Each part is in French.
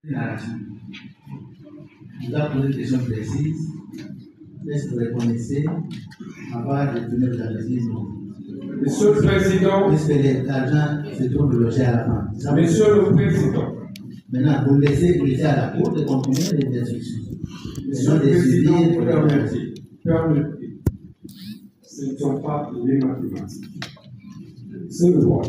Vous avez posé une question précise. Est-ce que vous reconnaissez avoir détourné de la maison? Monsieur le Président. Puisque l'argent se trouve logé à la fin. Monsieur le Président. Maintenant, vous laissez à la Cour de continuer les instructions. Monsieur le Président, permettez. Ce ne sont pas les mathématiques. C'est le droit.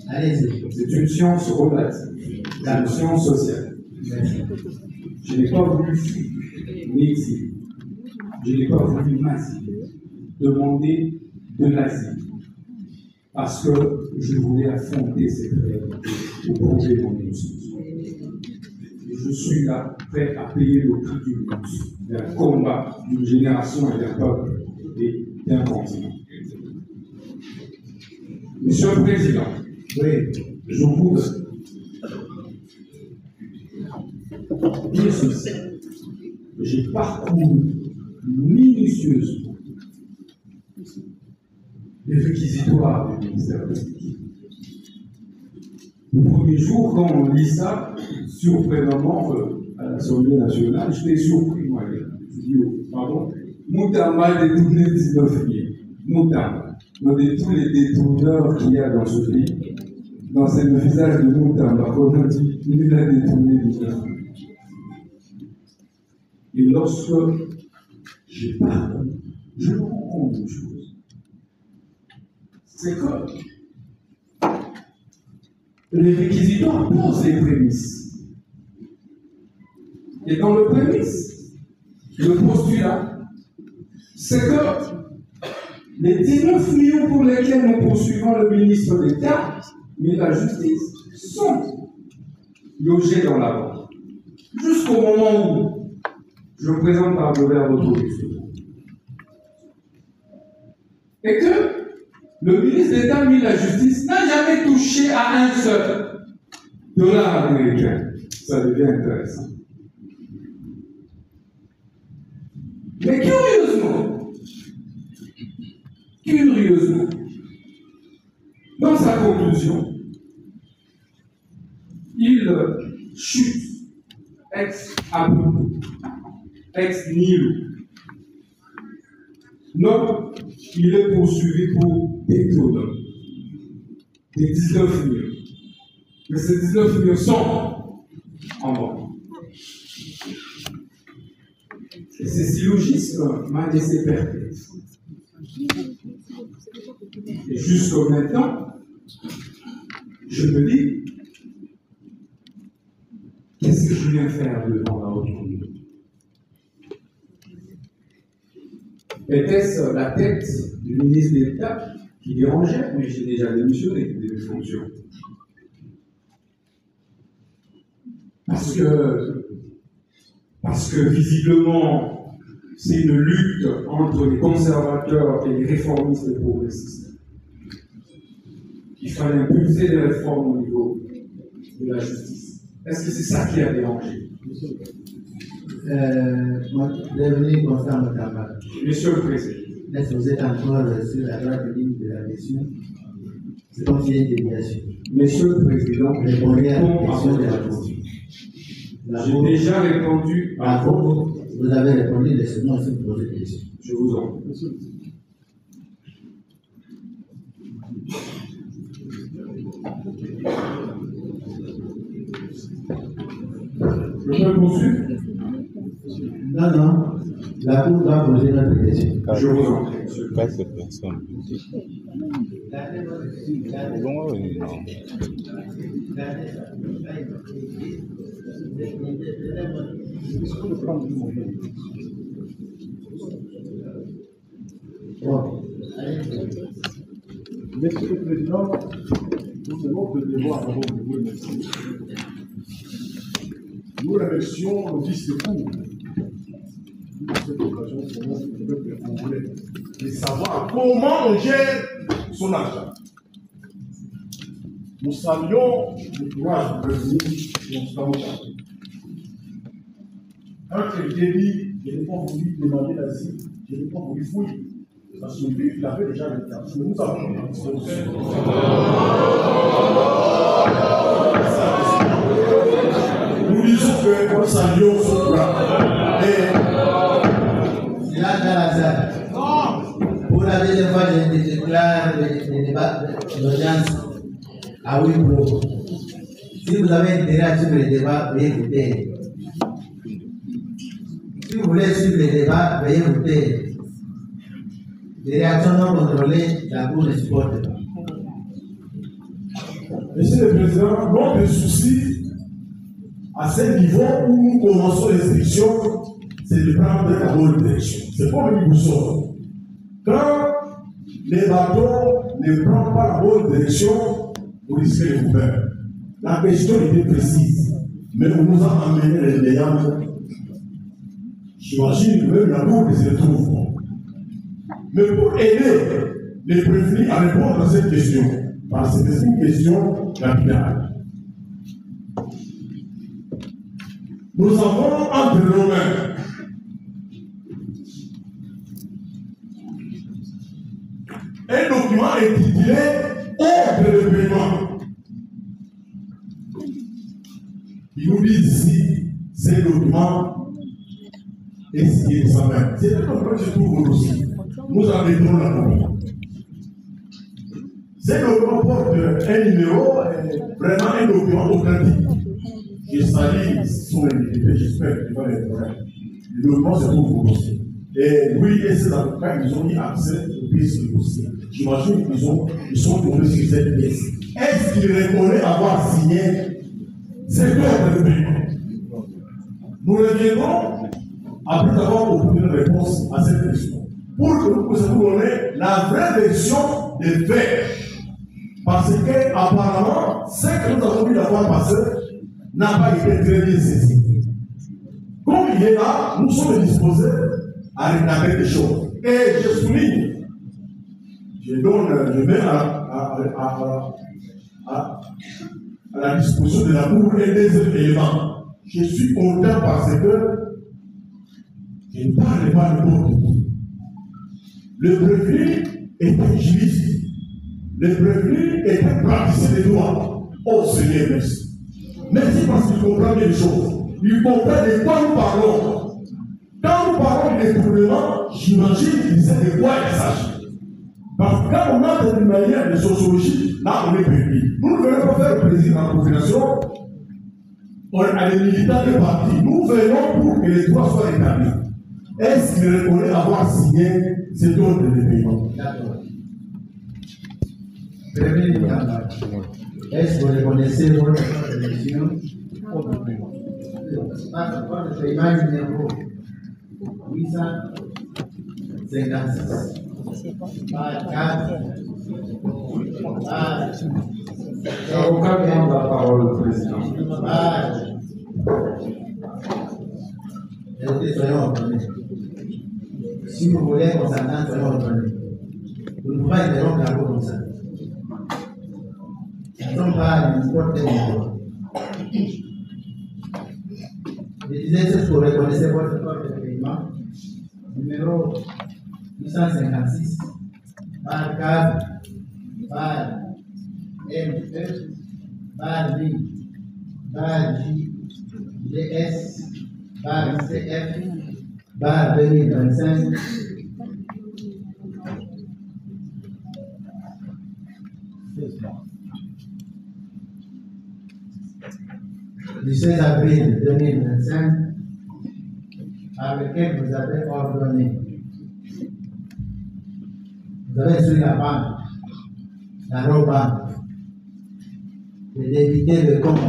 Allez-y. C'est une science relative. C'est une science sociale. Merci. Je n'ai pas voulu m'exiler. Je n'ai pas voulu m'asiler. Demander de l'asile. Parce que je voulais affronter cette réalité pour prouver mon innocence. Je suis là, prêt à payer le prix du luxe, d'un combat d'une génération et d'un peuple et d'un continent. Monsieur le Président, oui, je voudrais dire ceci. J'ai parcouru minutieusement les réquisitoires du ministère public. Le premier jour, quand on lit ça, surprenamment, à l'Assemblée nationale, j'étais surpris, moi. Je dis, oh, pardon, Moutamba a détourné 19 000. Moutamba. De tous les détourneurs qu'il y a dans ce pays, dans le visage de Moutamba, qu'on a dit, il a détourné 19 000. Et lorsque j'ai parlé, je me rends compte d'une chose. C'est que les réquisitoires posent les prémices. Et dans le prémisse, le postulat, c'est que les 19 millions pour lesquels nous poursuivons le ministre d'État, mais la justice, sont logés dans la banque. Jusqu'au moment où je présente par devers votre question. Et que le ministre d'État, mais la justice, n'a jamais touché à un seul dollar américain. Ça devient intéressant. Mais curieusement, dans sa conclusion, il chute ex nihilo. Non, il est poursuivi pour détournement des 19 millions. Mais ces 19 millions sont en banque. Et ces syllogismes m'ont laissé perplexe. Et jusqu'au maintenant, je me dis, qu'est-ce que je viens faire devant la haute cour? Était-ce la tête du ministre d'État qui dérangeait? Mais j'ai déjà démissionné de mes fonctions. Parce que visiblement, c'est une lutte entre les conservateurs et les réformistes et progressistes. Il fallait impulser des réformes au niveau de la justice. Est-ce que c'est ça qui a dérangé? Bienvenue, Constant Moutamba. Monsieur le Président. Est-ce que vous êtes encore sur la droite ligne de la question? C'est comme s'il y a une déviation. Monsieur le Président, répondez à la question de la Cour. J'ai déjà répondu à la Cour. Vous avez répondu, laissez-moi aussi vous poser des questions. Je vous en prie. Je peux poursuivre? Non. La Cour va poser notre question. Je vous en prie, monsieur. 4 personnes. Monsieur le Président, nous avons le devoir avant de vous remercier. Nous remercions le vice-cour de cette occasion pour le peuple congolais de savoir comment on gère son argent. Nous saluons le courage du président Constant Moutamba. Quand il dit, je n'ai pas voulu demander l'asile, je n'ai pas voulu fouiller. Parce que lui, il avait déjà le temps. Nous avons nous disons que nous saluons ce plan. C'est là dans la salle. Pour la deuxième fois, je déclare le débat d'audience à huis clos. Si vous avez intérêt à suivre le débat, veuillez voter. Si vous voulez suivre le débat, veuillez voter. Les réactions non contrôlées, la Cour ne supporte pas. Monsieur le Président, notre souci à ce niveau où nous commençons l'instruction, c'est de prendre la bonne direction. C'est comme une boussole. Quand les bateaux ne prennent pas la bonne direction, vous risquez de vous perdre. La question était précise, mais on nous a amené les meilleurs. J'imagine même la boucle se trouve. Mais pour aider les prévenus à répondre à cette question, parce que c'est une question capitale. Nous avons entre nos mains un document intitulé Ordre de paiement. Il nous dit ici, ce document est signé de sa main. C'est le document que je trouve aussi. Nous en mettons la copie. Ce document porte un numéro, vraiment un document authentique. Je salue son identité, j'espère qu'il va les connaître. Le document se trouve aussi. Et lui et ses avocats, ils ont eu accès au pièces du dossier. J'imagine qu'ils sont tombés sur cette pièce. Est-ce qu'il reconnaît avoir signé cet ordre de paiement? Nous reviendrons après avoir obtenu une réponse à cette question. Pour que nous puissions donner la vraie version des faits. Parce que, apparemment, ce que nous avons vu la fois passée n'a pas été très bien saisi. Comme il est là, nous sommes disposés à regarder les choses. Et je souligne, je mets à la disposition de la Cour et des éléments. Je suis content parce que je ne parle pas de l'autre. Le prévenu était juriste. Le prévenu était praticien des droits. Oh Seigneur, merci. Merci parce qu'il comprend bien les choses. Il comprend de quoi nous parlons. Quand nous parlons de détournement, j'imagine qu'il sait de quoi il s'agit. Parce que quand on a une manière de sociologie, là on est perdu. Nous ne venons pas faire plaisir à la population, à les militants de parti. Nous venons pour que les droits soient établis. Est-ce qu'il reconnaît avoir signé cet ordre de paiement? D'accord. Est-ce que vous reconnaissez votre élection? Votre paiement numéro 856. Par 4. L'avocat demande la parole, Président. Soyons ordonnés. Si vous voulez qu'on s'entende, soyons ordonnés. Vous ne pouvez pas interrompre la cour comme ça. Nous ne sommes pas n'importe quel niveau. Je disais, est-ce que vous reconnaissez votre ordre de paiement numéro 856 par 4 par ME par B par J GS par CF par 2025 du 16 avril 2025 par lequel vous avez ordonné. Vous avez instruit la banque, la Robank, de débiter le compte.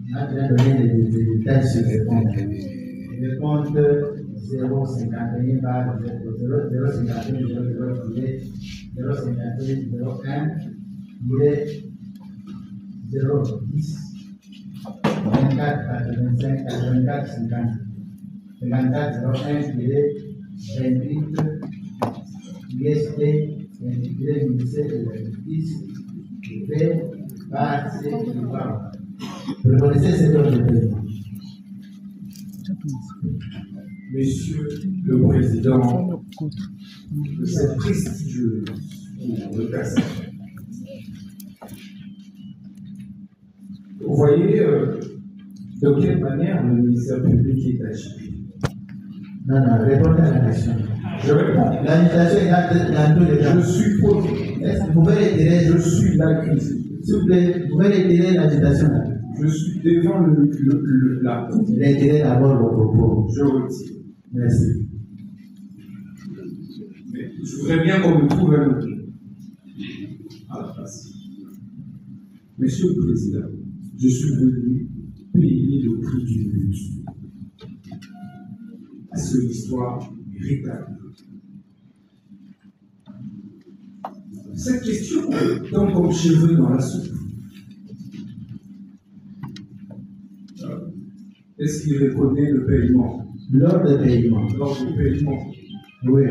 On a bien donné des détails sur le compte. Le compte 051 par 051 051 010 24 85 84 50 54 01 28 UST intitulé ministère de la Justice fait par C. Vous connaissez cet ordre de paiement? Monsieur le Président de cette prestigieuse Cour de cassation, vous voyez de quelle manière le ministère public est agi. Non, non, répondez à la question. Je réponds. L'agitation est dans tous les cas. Je suis pour. Est-ce que vous pouvez retirer, Je suis l'accusé. s'il vous plaît, vous pouvez retirer l'agitation là. Je suis devant la cour. Retirez d'abord vos propos. Je retire. Merci. Mais je voudrais bien qu'on me trouve un autre à la place. Monsieur le Président, je suis venu payer le prix d'une lutte. Est-ce que l'histoire est rétablie? Cette question tombe comme cheveux dans la soupe. Est-ce qu'il reconnaît le paiement? Lors de paiement. Lors du paiement. Oui.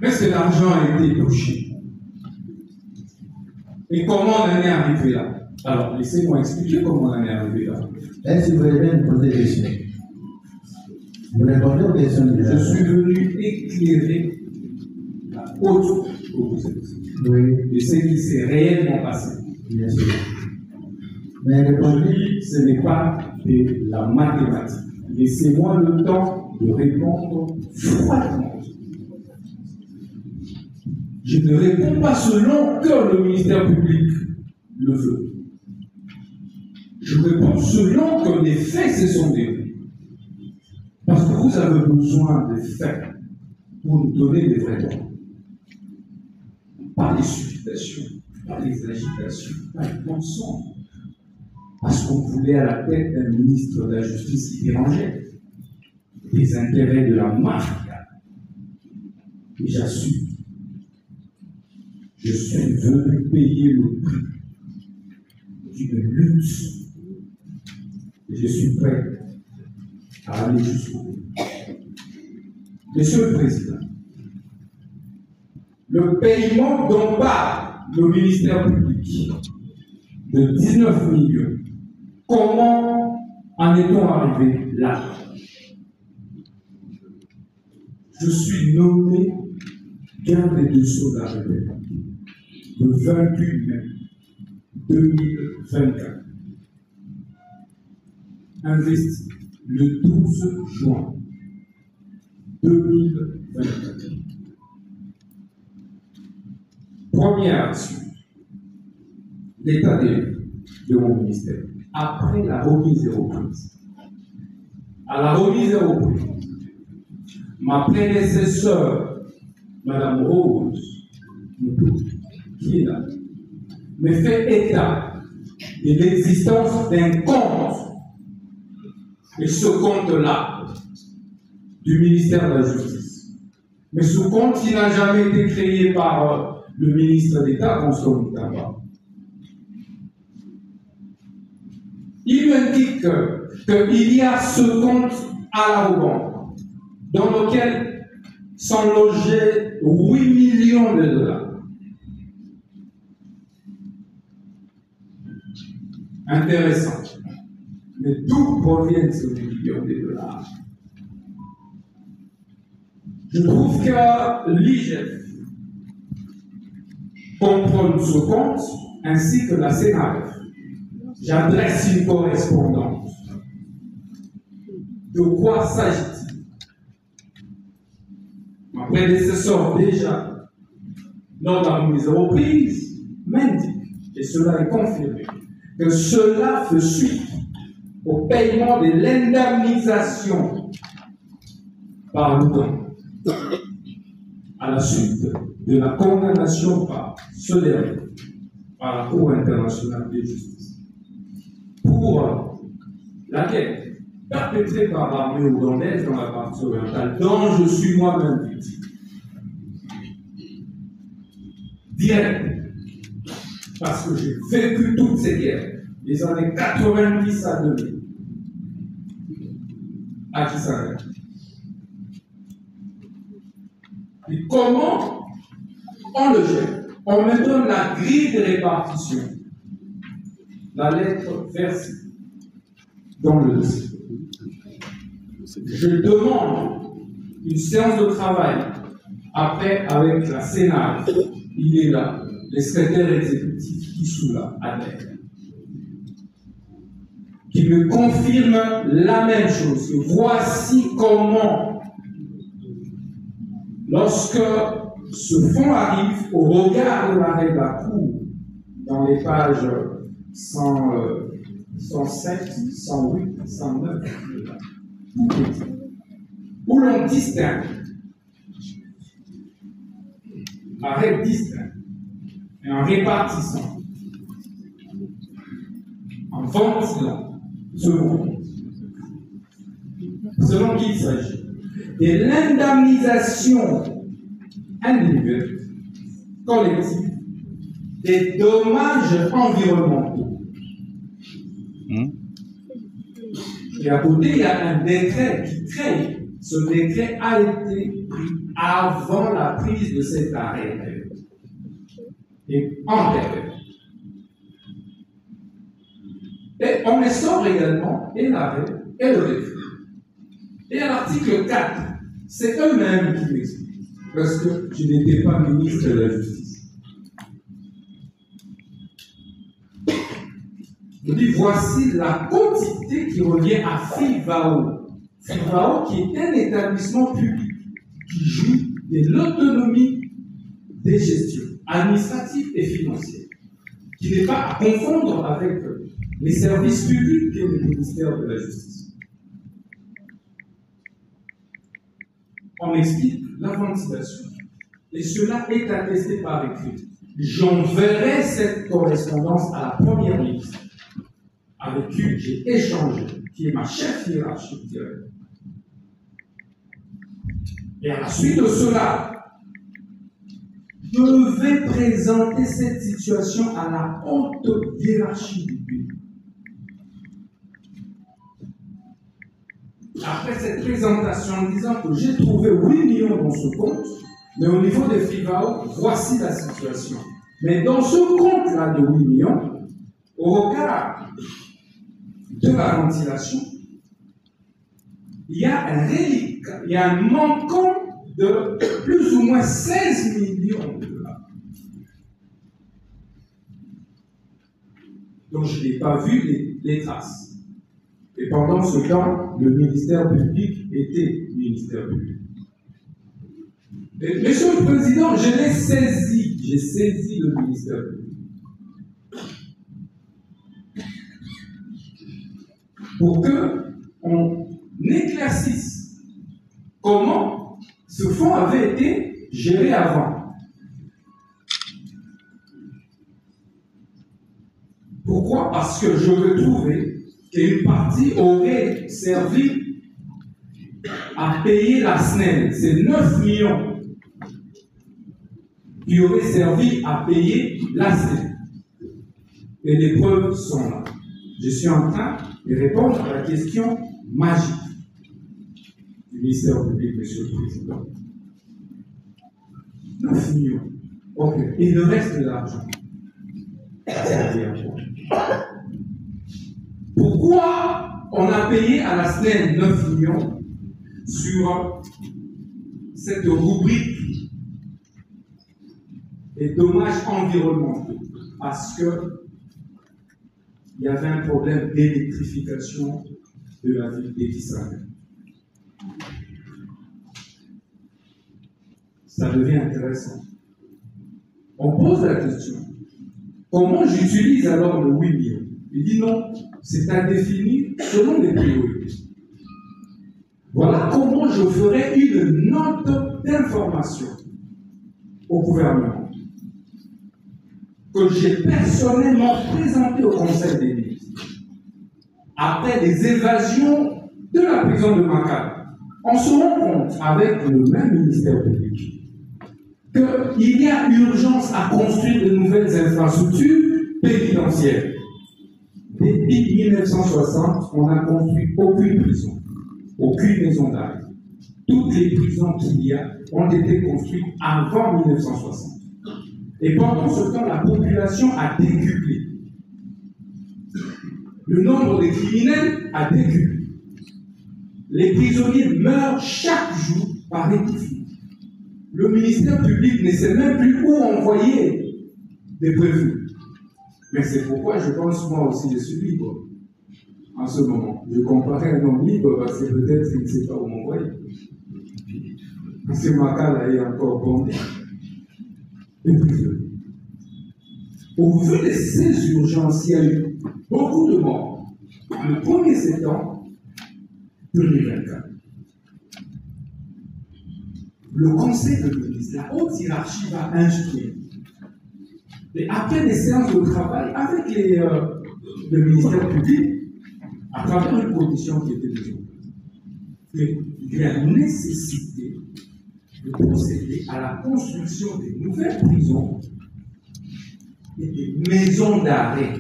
Est-ce que l'argent a été touché? Et comment on en est arrivé là? Alors, laissez-moi expliquer comment on en est arrivé là. Est-ce que vous voulez bien me poser des questions? Vous répondez aux questions de Je suis venu éclairer la haute que vous êtes. Oui, Et ce qui s'est réellement passé. bien sûr. Mais répondez. Aujourd'hui, ce n'est pas de la mathématique. Laissez-moi le temps de répondre froidement. Je ne réponds pas selon que le ministère public le veut. Je réponds selon que les faits se sont déroulés. Parce que vous avez besoin des faits pour nous donner des vrais droits. Pas les supputations, pas les agitations, pas les mensonges. Parce qu'on voulait à la tête d'un ministre de la Justice qui dérangeait les intérêts de la mafia. Et j'assume. Je suis venu payer le prix d'une lutte. Et je suis prêt à aller jusqu'au bout. Monsieur le Président, le paiement dont parle le ministère public de 19 millions, comment en est-on arrivé là? Je suis nommé garde des Sceaux de la République le 28 mai 2024. Investi le 12 juin 2024. Première action, l'état des lieux de mon ministère. Après la remise et reprise. À la remise et reprise, ma prédécesseure, Madame Rose, qui est là, me fait état de l'existence d'un compte. Et ce compte-là, du ministère de la Justice. Mais ce compte, il n'a jamais été créé par le ministre d'État, Constant Moutamba. Il lui indique qu'il y a ce compte à la banque, dans lequel sont logés 8 millions de dollars. Intéressant. Mais d'où proviennent ces 8 millions de dollars? Je trouve que l'IGF contrôle ce compte ainsi que la CNAF. J'adresse une correspondance. De quoi s'agit-il? Ma prédécesseur, déjà, lors de la remise en reprise, m'indique, et cela est confirmé, que cela fait suite au paiement de l'indemnisation par l'OTAN à la suite de la condamnation par ce dernier, par la Cour internationale de justice, pour la guerre perpétrée par l'armée ougandaise dans la partie orientale, dont je suis moi-même victime. Direct, parce que j'ai vécu toutes ces guerres, les années 90 à 2000, à Kisangani. Et comment on le gère? On me donne la grille de répartition, la lettre versée dans le dossier. Je demande une séance de travail après avec la Sénat. Il est là, le secrétaire exécutif qui sous là, adhère. qui me confirme la même chose. Voici comment, lorsque ce fonds arrive au regard de l'arrêt de la Cour, dans les pages 107, 108, 109, où l'on distingue, arrêt distinct, et en répartissant, en ventilant, selon qui il s'agit, de l'indemnisation individuelle, collective, des dommages environnementaux. Et à côté, il y a un décret qui crée. Ce décret a été pris avant la prise de cet arrêt et antérieur. Et on instaure également et l'arrêt et le décret. Et à l'article 4, c'est eux-mêmes qui l'expliquent, parce que je n'étais pas ministre de la Justice. Je dis, voici la quantité qui revient à FIVAO. FIVAO qui est un établissement public qui joue de l'autonomie des gestions administratives et financières, qui n'est pas à confondre avec les services publics et le ministère de la Justice. On explique la ventilation, et cela est attesté par écrit. J'enverrai cette correspondance à la première ministre, avec qui j'ai échangé, qui est ma chef hiérarchique directe. Et à la suite de cela, je vais présenter cette situation à la haute hiérarchie du pays. Après cette présentation en disant que j'ai trouvé 8 millions dans ce compte, mais au niveau des FIVAO, voici la situation. Mais dans ce compte-là de 8 millions, au regard de la ventilation, il y a un relique, il y a un manquant de plus ou moins 16 millions de dollars. Donc je n'ai pas vu les traces. Et pendant ce temps, le ministère public était ministère public. Et, Monsieur le Président, je l'ai saisi, j'ai saisi le ministère public. Pour qu'on éclaircisse comment ce fonds avait été géré avant. Pourquoi? Parce que je veux trouver qu'une partie aurait servi à payer la SNEL. C'est 9 millions qui auraient servi à payer la SNEL. Et les preuves sont là. Je suis en train de répondre à la question magique du ministère public, Monsieur le Président. 9 millions. Ok. Et le reste de l'argent. Pourquoi on a payé à la SNEL 9 millions sur cette rubrique des dommages environnementaux? Parce que il y avait un problème d'électrification de la ville d'Étissac. Ça devient intéressant. On pose la question, comment j'utilise alors le 8 millions? Il dit non, c'est à définir selon les priorités. Voilà comment je ferai une note d'information au gouvernement que j'ai personnellement présentée au Conseil des ministres. Après les évasions de la prison de Makala, on se rend compte avec le même ministère public qu'il y a urgence à construire de nouvelles infrastructures pénitentiaires. Depuis 1960, on n'a construit aucune prison, aucune maison d'arrêt. Toutes les prisons qu'il y a ont été construites avant 1960. Et pendant ce temps, la population a décuplé. Le nombre de criminels a décuplé. Les prisonniers meurent chaque jour par étouffement. Le ministère public ne sait même plus où envoyer des prévenus. Mais c'est pourquoi je pense, moi aussi, je suis libre. en ce moment. Je comparais un homme libre parce que peut-être il ne sait pas où m'envoyer. Parce que Makala est encore bandé et prisonnier. Au vu de ces urgences, il y a eu beaucoup de morts. Le 1er septembre 2024. Le conseil de ministre, la haute hiérarchie va instruire. Et après des séances de travail avec le ministère public, à travers une commission qui était déjà, il y a nécessité de procéder à la construction des nouvelles prisons et des maisons d'arrêt.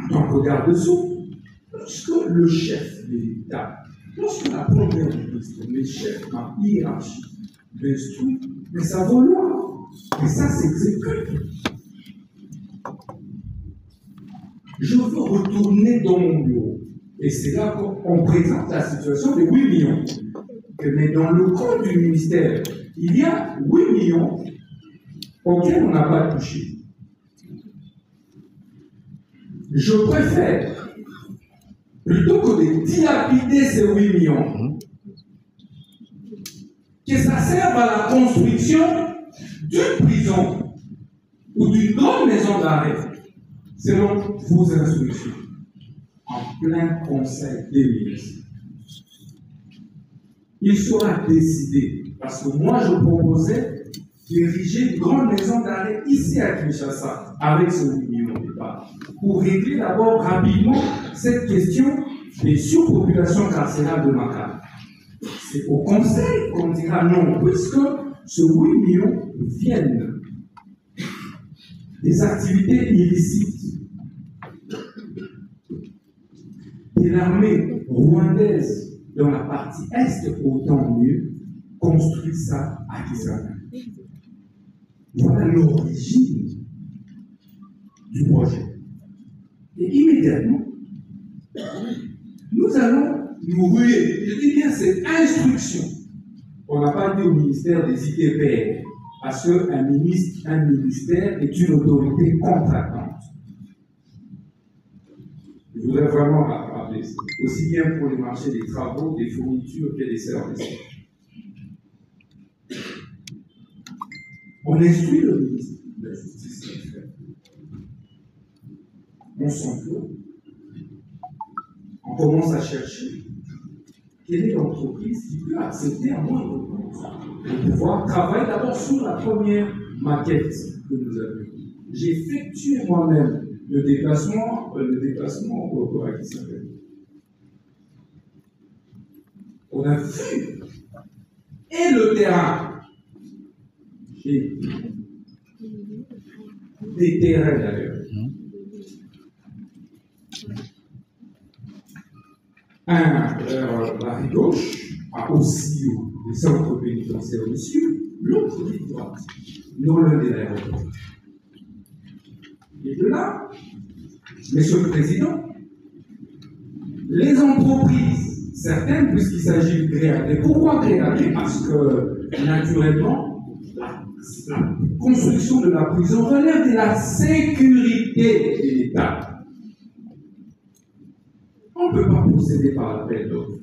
En tant que garde-sous, lorsque le chef de l'État, lorsque la première ministre, les chefs en hiérarchie, m'instruit, mais ça vaut loin, et ça s'exécute. Je veux retourner dans mon bureau, et c'est là qu'on présente la situation de 8 millions. Mais dans le compte du ministère, il y a 8 millions auxquels on n'a pas touché. Je préfère, plutôt que de dilapider ces 8 millions, que ça serve à la construction d'une prison ou d'une grande maison d'arrêt, selon vos instructions, en plein conseil des ministres. Il sera décidé, parce que moi je proposais d'ériger une grande maison d'arrêt ici à Kinshasa, avec ce 8 millions de départ, pour régler d'abord rapidement cette question des surpopulations carcérales de Makala. C'est au conseil qu'on dira non, puisque ce 8 millions viennent des activités illicites de l'armée rwandaise dans la partie est, autant mieux, construit ça à Kisangani. Voilà l'origine du projet. Et immédiatement, nous allons nous ruer. Je dis bien cette instruction. On n'a pas dit au ministère des ITPR, parce qu'un ministère est une autorité contractante. Je voudrais vraiment rappeler ça, aussi bien pour les marchés des travaux, des fournitures que des services. On instruit le ministre de la Justice. On s'emploie. On commence à chercher quelle est l'entreprise qui peut accepter un moindre coût pour pouvoir travailler d'abord sur la première maquette que nous avons. J'ai effectué moi-même le déplacement au à qui s'appelle. On a vu et le terrain et des terrains d'ailleurs. Un la rive gauche a aussi le centre pénitentiaire au sud, l'autre rive droite, non loin de l'aéroport. Et de là, Monsieur le Président, les entreprises, certaines, puisqu'il s'agit de Créaté. Pourquoi Créaté? Parce que, naturellement, la construction de la prison relève de la sécurité de l'État. On ne peut pas procéder par l'appel d'offres.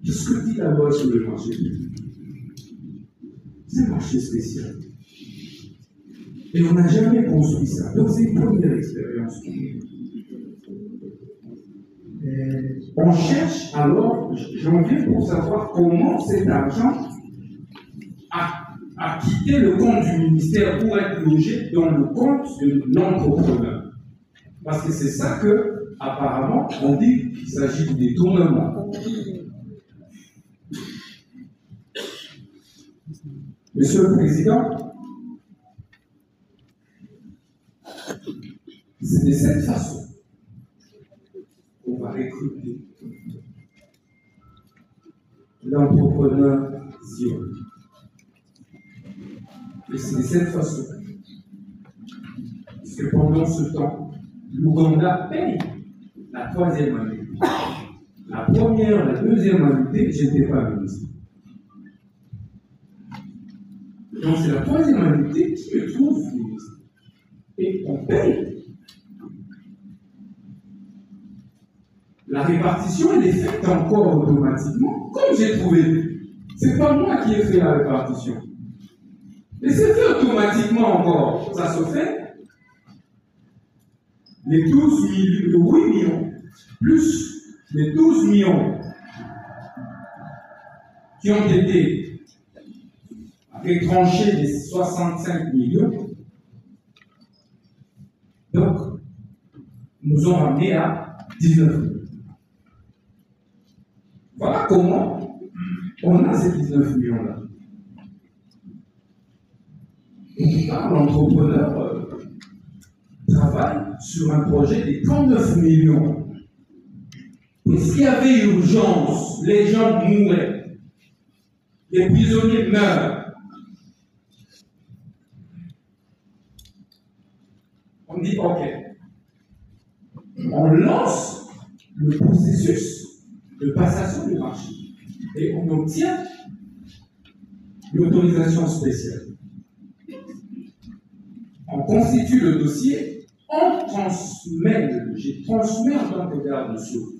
Qu'est-ce que dit la loi sur le marché public? C'est un marché spécial. Et on n'a jamais construit ça. Donc c'est une première expérience. On cherche alors, j'en viens pour savoir comment cet argent a quitté le compte du ministère pour être logé dans le compte de l'entrepreneur. Parce que c'est ça que, apparemment, on dit qu'il s'agit de détournement. Monsieur le Président, c'est de cette façon qu'on va recruter l'entrepreneur Zion. Et c'est de cette façon que pendant ce temps, l'Ouganda paye la troisième année. La première, la deuxième année, je n'étais pas ministre. Donc c'est la troisième année qui me trouve ministre. et on paye. La répartition, elle est faite encore automatiquement, comme j'ai trouvé. C'est pas moi qui ai fait la répartition. Et c'est fait automatiquement encore. Ça se fait. Les 8 millions, plus les 12 millions qui ont été retranchés des 65 millions, donc, nous ont ramené à 19 millions. Voilà comment on a ces 19 millions-là. L'entrepreneur travaille sur un projet de 39 millions. Et s'il y avait urgence, les gens mouraient, les prisonniers meurent. On dit OK. On lance le processus de passation du marché et on obtient l'autorisation spéciale. On constitue le dossier, on transmet, j'ai transmis en tant que garde-sceau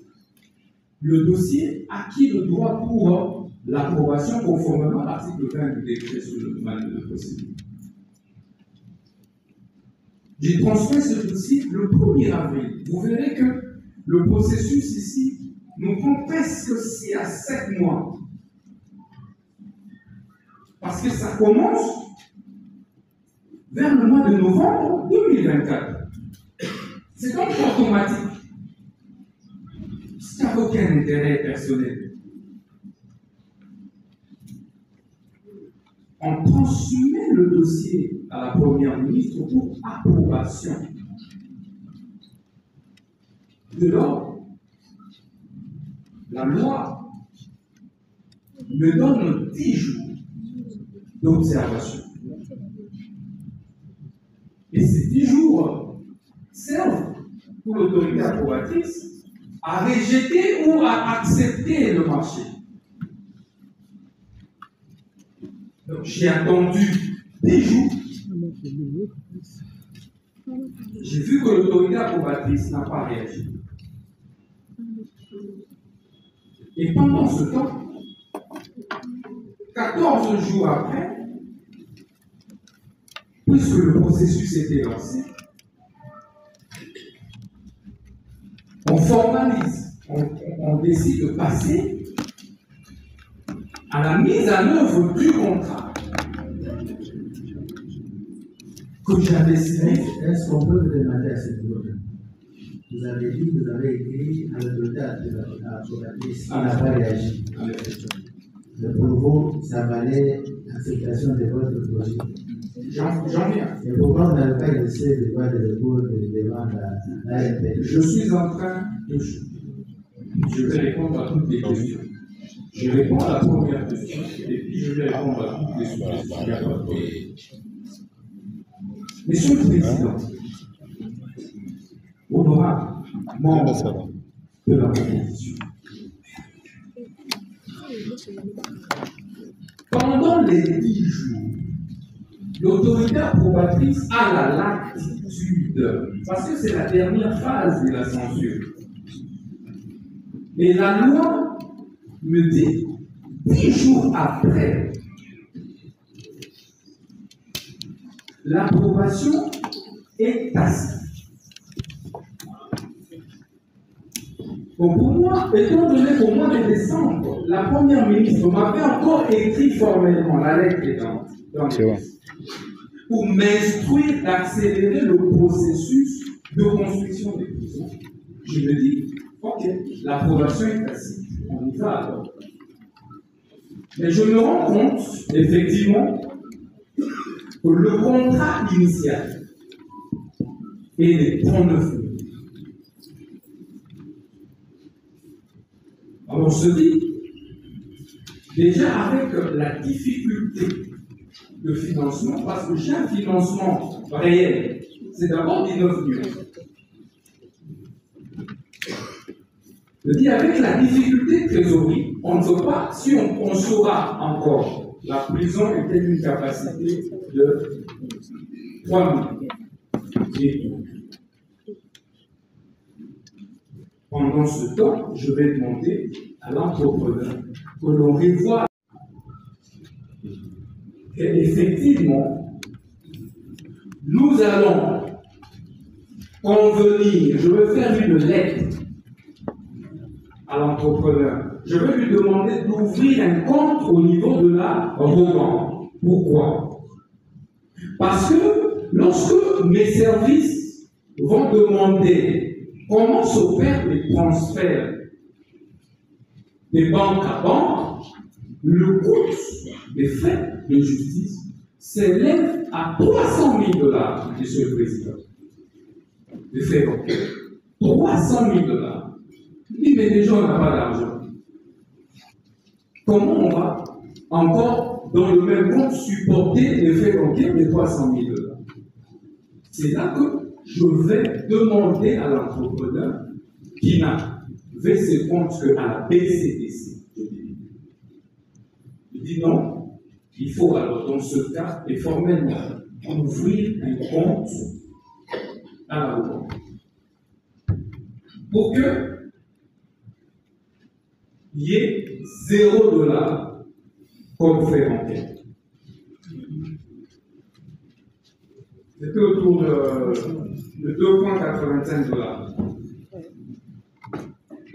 le dossier à qui le droit pour l'approbation conformément à l'article 20 du décret sur le manuel de procédure. J'ai transmis ce dossier le 1er avril. Vous verrez que le processus ici nous prend presque 6 à 7 mois. Parce que ça commence vers le mois de novembre 2024. C'est donc automatique. Ça n'a aucun intérêt personnel. On transmet le dossier à la Première ministre pour approbation. De lors, la loi me donne 10 jours d'observation. Et ces 10 jours servent pour l'autorité approbatrice à rejeter ou à accepter le marché. Donc j'ai attendu 10 jours. J'ai vu que l'autorité approbatrice n'a pas réagi. Et pendant ce temps, 14 jours après, puisque le processus était lancé, on formalise, on décide de passer à la mise en œuvre du contrat que j'avais signé. Est-ce qu'on peut vous demander à ce niveau-là? Vous avez dit que vous avez écrit à l'autorité approbatrice qui n'a pas réagi. Pour vous, ça valait acceptation de votre projet. J'en viens. Et pourquoi vous n'avez pas laissé de voir des recours de demande à l'ARP? Je suis en train de. Je vais répondre à toutes les questions. Je réponds à la première question et puis je vais répondre à toutes les sous-questions. Monsieur le Président, honorable membre de la Constitution, pendant les 10 jours, l'autorité approbatrice a la latitude, parce que c'est la dernière phase de la censure. Et la loi me dit, 10 jours après, l'approbation est tacite. Donc pour moi, étant donné qu'au mois de décembre, la Première ministre m'avait encore écrit formellement la lettre dans le texte, pour m'instruire d'accélérer le processus de construction des prisons, je me dis, ok, l'approbation est tacite, on y va alors. Mais je me rends compte, effectivement, que le contrat initial est les 39 000. Alors on se dit, déjà avec la difficulté de financement, parce que j'ai un financement réel, c'est d'abord 19 millions. Je dis, avec la difficulté de trésorerie, on ne peut pas, si on saura encore, la prison était d'une capacité de 3 000. Et pendant ce temps, je vais demander à l'entrepreneur que l'on revoie qu'effectivement, nous allons convenir, je vais faire une lettre à l'entrepreneur. Je vais lui demander d'ouvrir un compte au niveau de la revente. Pourquoi? Parce que lorsque mes services vont demander comment s'opèrent les transferts des banques à banque, le coût des frais de justice s'élève à 300 000 $, Monsieur le Président. Les frais bancaires. 300 000 $. Il dit, mais déjà, on n'a pas d'argent. Comment on va encore, dans le même compte, supporter les frais bancaires de 300 000 $? C'est là que je vais demander à l'entrepreneur qui n'a fait ses comptes qu'à la BCDC. Il dit non, il faut alors dans ce cas, et formellement, ouvrir un compte à la banque. Pour que il y ait 0 $ comme frais bancaire. C'était autour de 2,85 $.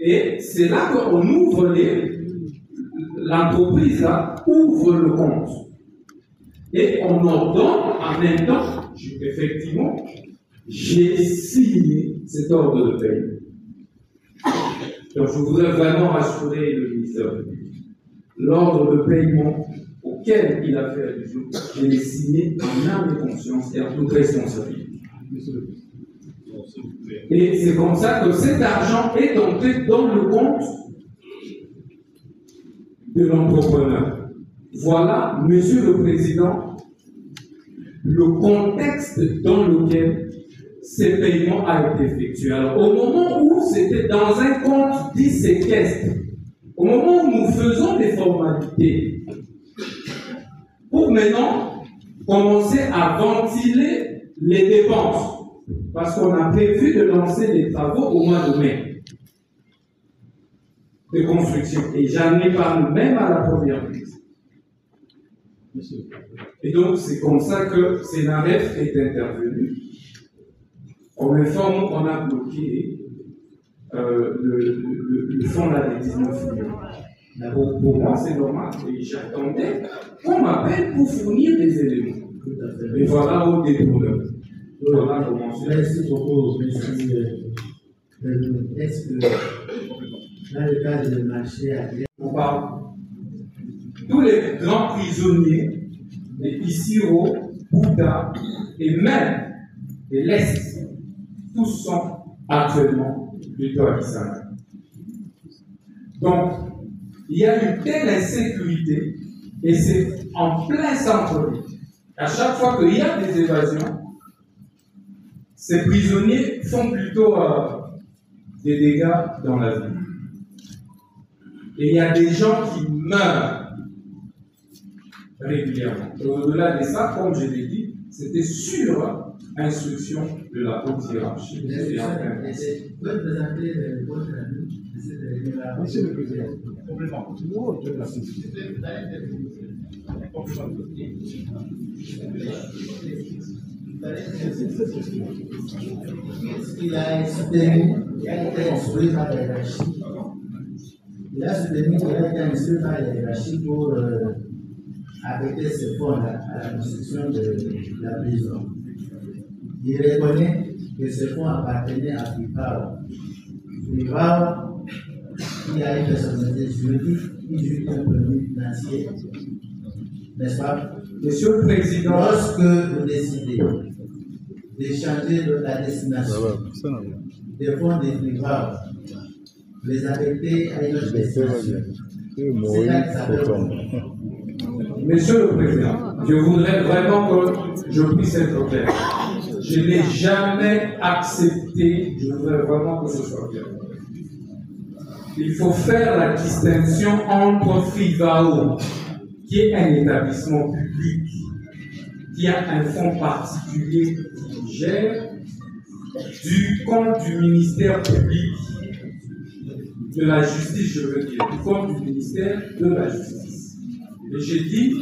Et c'est là qu'on ouvre l'entreprise là ouvre le compte. Et on ordonne en même temps, effectivement, j'ai signé cet ordre de paiement. Donc je voudrais vraiment rassurer le ministère public. L'ordre de paiement auquel il a fait allusion, je l'ai signé en âme et conscience et en toute responsabilité. Et c'est comme ça que cet argent est entré dans le compte de l'entrepreneur. Voilà, Monsieur le Président, le contexte dans lequel ces paiements a été effectué. Alors, au moment où c'était dans un compte dit séquestre, au moment où nous faisons des formalités, pour maintenant commencer à ventiler les dépenses, parce qu'on a prévu de lancer les travaux au mois de mai de construction. Et j'en ai parlé même à la première prise. Et donc, c'est comme ça que Sénaref est intervenu. On informe, on a bloqué le fonds là des 19 millions. Pour moi, c'est normal. Et j'attendais qu'on m'appelle pour fournir des éléments. Et voilà au détourneur. Voilà comment c'est. Merci beaucoup, monsieur. Est-ce que dans le cadre du marché agricole, On parle. Tous les grands prisonniers, les Isiro, Bouddha et même de l'Est, tous sont actuellement du Toakisanga. Donc, il y a une telle insécurité et c'est en plein centre-ville. À chaque fois qu'il y a des évasions, ces prisonniers font plutôt des dégâts dans la ville. Et il y a des gens qui meurent régulièrement. Et au-delà de ça, comme je l'ai dit, c'était sur instruction de la haute hiérarchie. vous pouvez présenter votre ami, Monsieur le Président, complément. Il a soutenu, il a été instruit par la hiérarchie. Il a soutenu, il a été instruit par la hiérarchie pour affecter ce fonds-là à la construction de la prison. Il reconnaît que ce fonds appartenait à FIPAO. FIPAO, qui a une personnalité juridique, qui joue un permis financier. N'est-ce pas? Monsieur le Président, Lorsque vous décidez d'échanger la destination des fonds de FIPAO, les affecter à une autre destination, c'est là que ça peut comprendre. Monsieur le Président, je voudrais vraiment que je puisse être clair. Je n'ai jamais accepté, je voudrais vraiment que ce soit clair. Il faut faire la distinction entre FIVAO, qui est un établissement public, qui a un fonds particulier qui gère, du compte du ministère public de la justice, je veux dire, du compte du ministère de la justice. Et j'ai dit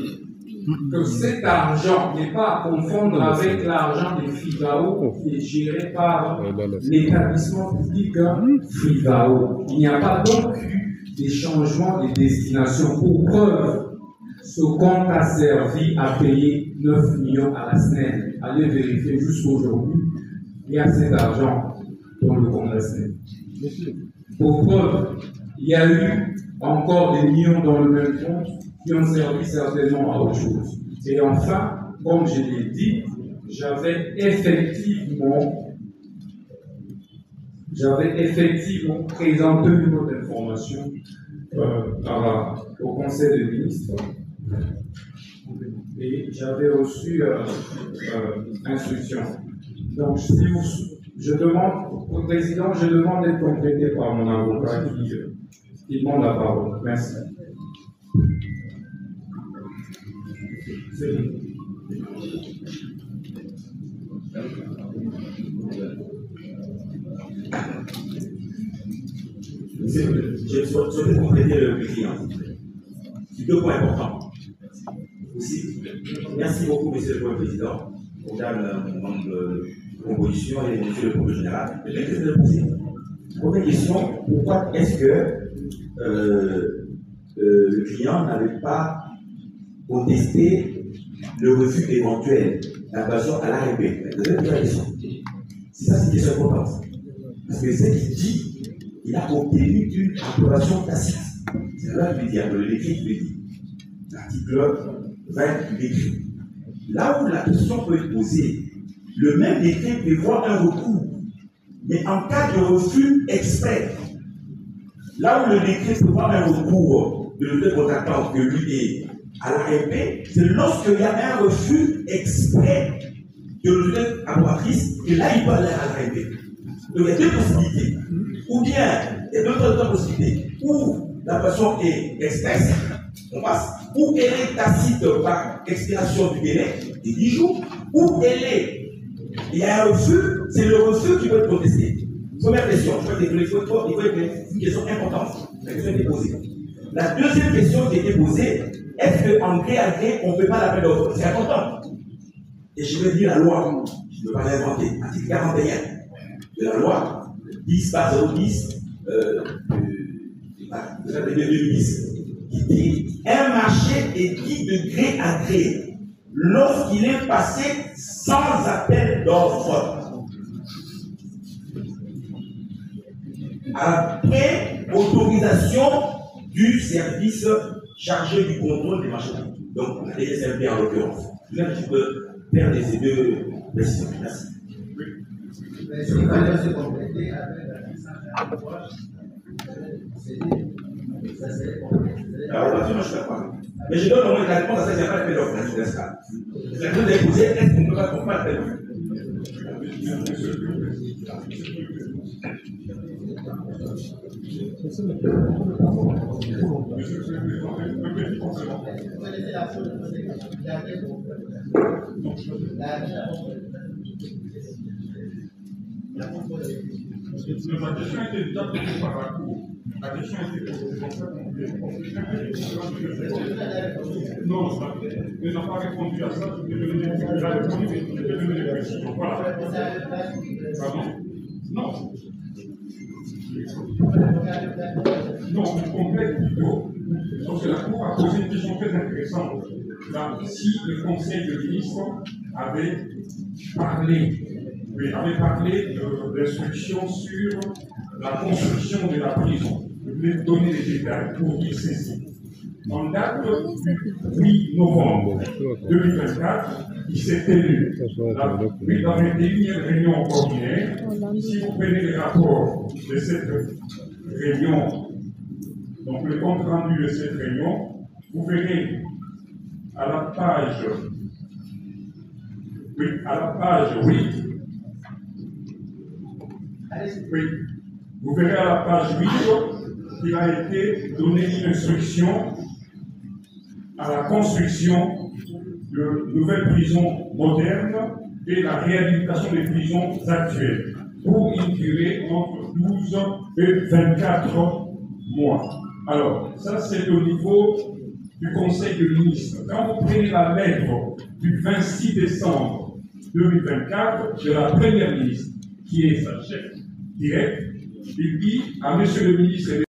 que cet argent n'est pas à confondre avec l'argent des FIGAO qui est géré par l'établissement public FIGAO. Il n'y a pas donc eu des changements de destination. Pour preuve, ce compte a servi à payer 9 millions à la SNEL. Allez vérifier jusqu'aujourd'hui, il y a cet argent dans le compte de la SNEL. Pour preuve, il y a eu encore des millions dans le même compte qui ont servi certainement à autre chose. Et enfin, comme je l'ai dit, j'avais effectivement présenté une autre information au Conseil des ministres et j'avais reçu instruction. Donc, je demande au président, je demande d'être complété par mon avocat qui demande la parole. Merci. Je souhaite compléter le client. C'est deux points importants. Aussi, merci beaucoup, Monsieur le Président, pour le nombre de propositions et Monsieur le Président général. Je vais te poser. Première question, pourquoi est-ce que le client n'avait pas contesté le refus éventuel d'approbation à l'ARP? Deuxième question. C'est ça, c'est une question importante. Parce que c'est qu'il dit il a obtenu une approbation tacite. C'est là que je veux dire, le décret qui le dit. L'article 20 du décret. Là où la question peut être posée, le même décret prévoit un recours. Mais en cas de refus exprès, là où le décret prévoit un recours de l'auteur contractant que lui est à l'ARP, c'est lorsqu'il y a un refus exprès de l'auteur approbatrice, et là il peut aller à l'ARP. Donc il y a deux possibilités. Ou bien, il y a d'autres possibilités. Ou la personne est expresse, on passe. Ou elle est tacite par expiration du délai de 10 jours. Ou il y a un refus, c'est le refus qui peut être contesté. Première question, il faut une question importante. La question est posée. La deuxième question qui a été posée, est-ce qu'en gré à gré, on ne fait pas l'appel d'offres? C'est important. Et je vais dire la loi, je ne veux pas l'inventer, article 41 de la loi 10/010 de 2010, qui dit un marché est dit de gré à gré lorsqu'il est passé sans appel d'offres. Après autorisation du service chargé du contrôle des marchés. Donc, la DSMP en l'occurrence. Là, tu peux faire ces deux précisions. Merci. Mais s'il fallait se compléter avec la licence d'approche, ça serait complété. Alors, là-dessus, moi, je ne sais pas. Mais je donne au moins la réponse à ça, il n'y a pas d'appel d'offres, je ne laisse pas. La question est posée, est-ce qu'on ne peut pas comprendre l'appel d'offres? Ma question était déjà posée par la Cour. La question était posée comme ça. Non, elle n'a pas répondu à ça. Je vais donner des répondu, mais je vais donner des précisions. Voilà. Pardon? Non. Non, on complète plutôt. Donc la Cour a posé une question très intéressante. Là, si le Conseil de ministres avait parlé d'instructions sur la construction de la prison. Je voulais donner les détails pour y saisir. En date du 8 novembre 2024, il s'est tenu la 21e réunion ordinaire. Si vous prenez les rapports de cette réunion, donc le compte rendu de cette réunion, vous verrez à la page 8. Oui, vous verrez à la page 8 qu'il a été donné une instruction à la construction de nouvelles prisons modernes et la réhabilitation des prisons actuelles pour une durée entre 12 et 24 mois. Alors, ça c'est au niveau du Conseil des ministres. Quand vous prenez la lettre du 26 décembre 2024 de la Première ministre, qui est sa chef directe, il dit à Monsieur le ministre